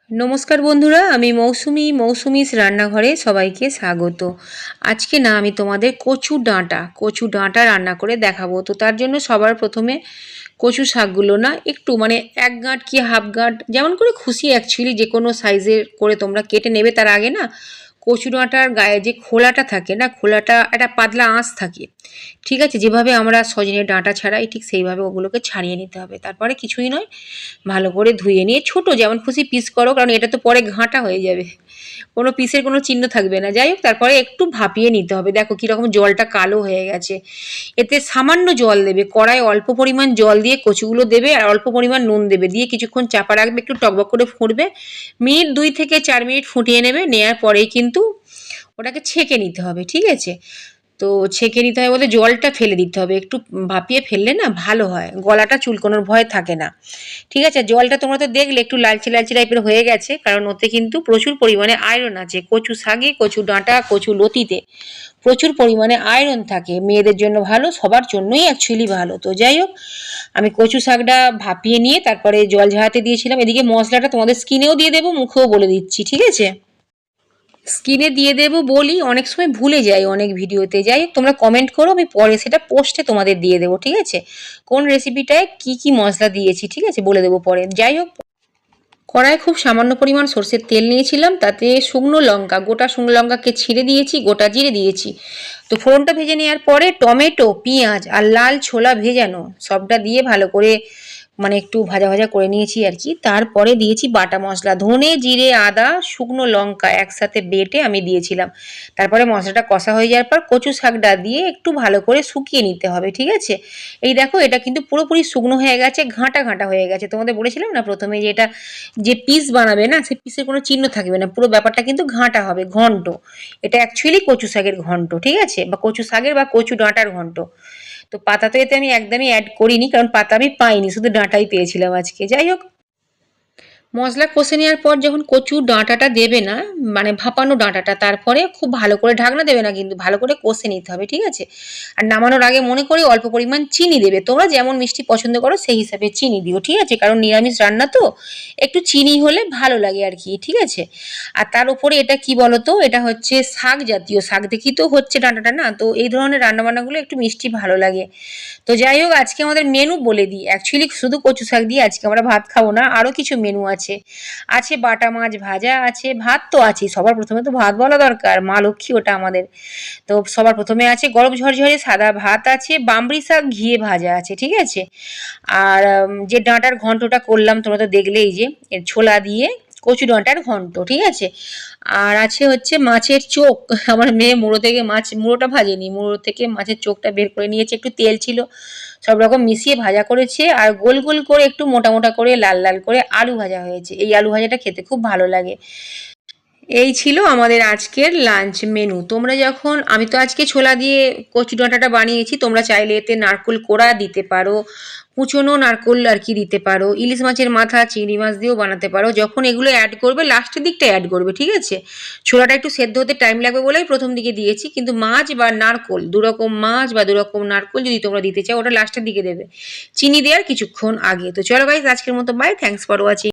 নমস্কার বন্ধুরা, আমি মৌসুমিস রান্নাঘরে সবাইকে স্বাগত। আজকে না আমি তোমাদের কচু ডাঁটা রান্না করে দেখাবো। তো তার জন্য সবার প্রথমে কচু শাকগুলো না একটু মানে 1 গাঁট কি হাফ গাঁট যেমন করে খুশি অ্যাকচুয়ালি যে কোনো সাইজের করে তোমরা কেটে নেবে। তার আগে না কচু ডাঁটার গায়ে যে খোলাটা থাকে না, খোলাটা একটা পাতলা আঁশ থাকে, ঠিক আছে? যেভাবে আমরা সজনের ডাঁটা ছাড়াই ঠিক সেইভাবে ওগুলোকে ছাড়িয়ে নিতে হবে। তারপরে কিছুই নয়, ভালো করে ধুয়ে নিয়ে ছোট যেমন খুশি পিস করো, কারণ এটা তো পরে ঘাঁটা হয়ে যাবে, কোনো পিসের কোনো চিহ্ন থাকবে না। যাই হোক, তারপরে একটু ভাপিয়ে নিতে হবে। দেখো কীরকম জলটা কালো হয়ে গেছে। এতে সামান্য জল দেবে, কড়াই অল্প পরিমাণ জল দিয়ে কচুগুলো দেবে আর অল্প পরিমাণ নুন দেবে, দিয়ে কিছুক্ষণ চাপা রাখবে, একটু টকবক করে ফুটবে। মিনিট 2 থেকে 4 মিনিট ফুটিয়ে নেবে। নেওয়ার পরেই কিন্তু ওটাকে ছেঁকে নিতে হবে, ঠিক আছে? তো ছেঁকে নিতে হবে বলতে জলটা ফেলে দিতে হবে, একটু ভাপিয়ে ফেললে না ভালো হয়, গলাটা চুলকোনোর ভয় থাকে না, ঠিক আছে? জলটা তোমরা তো দেখলে একটু লালচে লালচে টাইপের হয়ে গেছে, কারণ ওতে কিন্তু প্রচুর পরিমাণে আয়রন আছে। কচু শাকে, কচু ডাঁটা, কচু লতিতে প্রচুর পরিমাণে আয়রন থাকে, মেয়েদের জন্য ভালো, সবার জন্যই অ্যাকচুয়ালি ভালো। তো যাই হোক, আমি কচু শাকটা ভাপিয়ে নিয়ে তারপরে জল ঝাড়াতে দিয়েছিলাম। এদিকে মশলাটা তোমাদের স্কিনেও দিয়ে দেবো, মুখেও বলে দিচ্ছি, ঠিক আছে? স্ক্রিনে দিয়ে দেবো বলি, অনেক সময় ভুলে যাই অনেক ভিডিওতে। যাই হোক, তোমরা কমেন্ট করো, আমি পরে সেটা পোস্টে তোমাদের দিয়ে দেবো, ঠিক আছে? কোন রেসিপিটায় কি কি মশলা দিয়েছি, ঠিক আছে, বলে দেবো পরে। যাই হোক, কড়াই খুব সামান্য পরিমাণ সর্ষের তেল নিয়েছিলাম, তাতে শুকনো লঙ্কা, গোটা শুকনো লঙ্কাকে ছিঁড়ে দিয়েছি, গোটা জিরে দিয়েছি। তো ফোড়নটা ভেজে নেওয়ার পরে টমেটো, পেঁয়াজ আর লাল ছোলা ভেজানো সবটা দিয়ে ভালো করে মানে একটু ভাজা ভাজা করে নিয়েছি আর কি। তারপরে দিয়েছি বাটা মশলা, ধনে, জিরে, আদা, শুকনো লঙ্কা একসাথে বেটে আমি দিয়েছিলাম। তারপরে মশলাটা কষা হয়ে যাওয়ার পর কচু শাকটা দিয়ে একটু ভালো করে শুকিয়ে নিতে হবে, ঠিক আছে? এই দেখো, এটা কিন্তু পুরোপুরি শুকনো হয়ে গেছে, ঘাঁটা ঘাঁটা হয়ে গেছে। তোমাদের বলেছিলাম না প্রথমে যে এটা যে পিস বানাবে না, সেই পিসের কোনো চিহ্ন থাকবে না, পুরো ব্যাপারটা কিন্তু ঘাঁটা হবে, ঘন্ট। এটা অ্যাকচুয়ালি কচু শাকের ঘন্ট, ঠিক আছে? বা কচু শাকের বা কচু ডাঁটার ঘন্ট। তো পাতা তো এতে আমি একদমই অ্যাড করিনি, কারণ পাতা আমি পাইনি, শুধু ডাঁটাই পেয়েছিলাম আজকে। যাই হোক, মশলা কষে নেওয়ার পর যখন কচু ডাঁটাটা দেবে না, মানে ভাপানো ডাঁটাটা, তারপরে খুব ভালো করে ঢাকনা দেবে না, কিন্তু ভালো করে কষে নিতে হবে, ঠিক আছে? আর নামানোর আগে মনে করি অল্প পরিমাণ চিনি দেবে। তোমরা যেমন মিষ্টি পছন্দ করো সেই হিসাবে চিনি দিও, ঠিক আছে? কারণ নিরামিষ রান্না তো একটু চিনি হলে ভালো লাগে আর কি, ঠিক আছে? আর তার উপরে এটা কি বলতো, এটা হচ্ছে শাক জাতীয়, শাক দেখি তো হচ্ছে ডাঁটাটা না, তো এই ধরনের রান্নাবান্নাগুলো একটু মিষ্টি ভালো লাগে। তো যাই হোক, আজকে আমাদের মেনু বলে দিই। অ্যাকচুয়ালি শুধু কচু শাক দিয়ে আজকে আমরা ভাত খাবো না, আরও কিছু মেনু আছে। আছে বাটা মাছ ভাজা আছে, ভাত তো আছেই, সবার প্রথমে তো ভাত বলা দরকার, মা লক্ষ্মী ওটা আমাদের। তো সবার প্রথমে আছে গরম ঝরঝরে সাদা ভাত আছে, বামড়ি শাক ঘিয়ে ভাজা আছে, ঠিক আছে? আর যে ডাঁটার ঘন্টটা করলাম তোমরা তো দেখলেই, যে ছোলা দিয়ে কচু ডাঁটার ঘন্ট, ঠিক আছে? আর আছে হচ্ছে মাছের চোখ। আমার মেয়ে মুড়ো থেকে মাছ, মুড়োটা ভাজেনি, মুড়ো থেকে মাছের চোখটা বের করে নিয়েছে, একটু তেল ছিল, সব রকম মিশিয়ে ভাজা করেছে। আর গোল গোল করে একটু মোটা মোটা করে লাল লাল করে আলু ভাজা হয়েছে। এই আলু ভাজাটা খেতে খুব ভালো লাগে। এই ছিল আমাদের আজকের লাঞ্চ মেনু। তোমরা যখন, আমি তো আজকে ছোলা দিয়ে কচু ডাঁটাটা বানিয়েছি, তোমরা চাইলে এতে নারকোল কোড়া দিতে পারো, কুচনো নারকোল আর কি দিতে পারো, ইলিশ মাছের মাথা, চিংড়ি মাছ দিয়েও বানাতে পারো। যখন এগুলো অ্যাড করবে লাস্টের দিকটা অ্যাড করবে, ঠিক আছে? ছোলাটা একটু সেদ্ধ হতে টাইম লাগবে বলেই প্রথম দিকে দিয়েছি, কিন্তু মাছ বা নারকোল, দুরকম মাছ বা দুরকম নারকোল যদি তোমরা দিতে চাও ওটা লাস্টের দিকে দেবে, চিনি দেওয়ার কিছুক্ষণ আগে। তো চলো গাইস, আজকের মতো বাই, থ্যাঙ্কস ফর ওয়াচিং।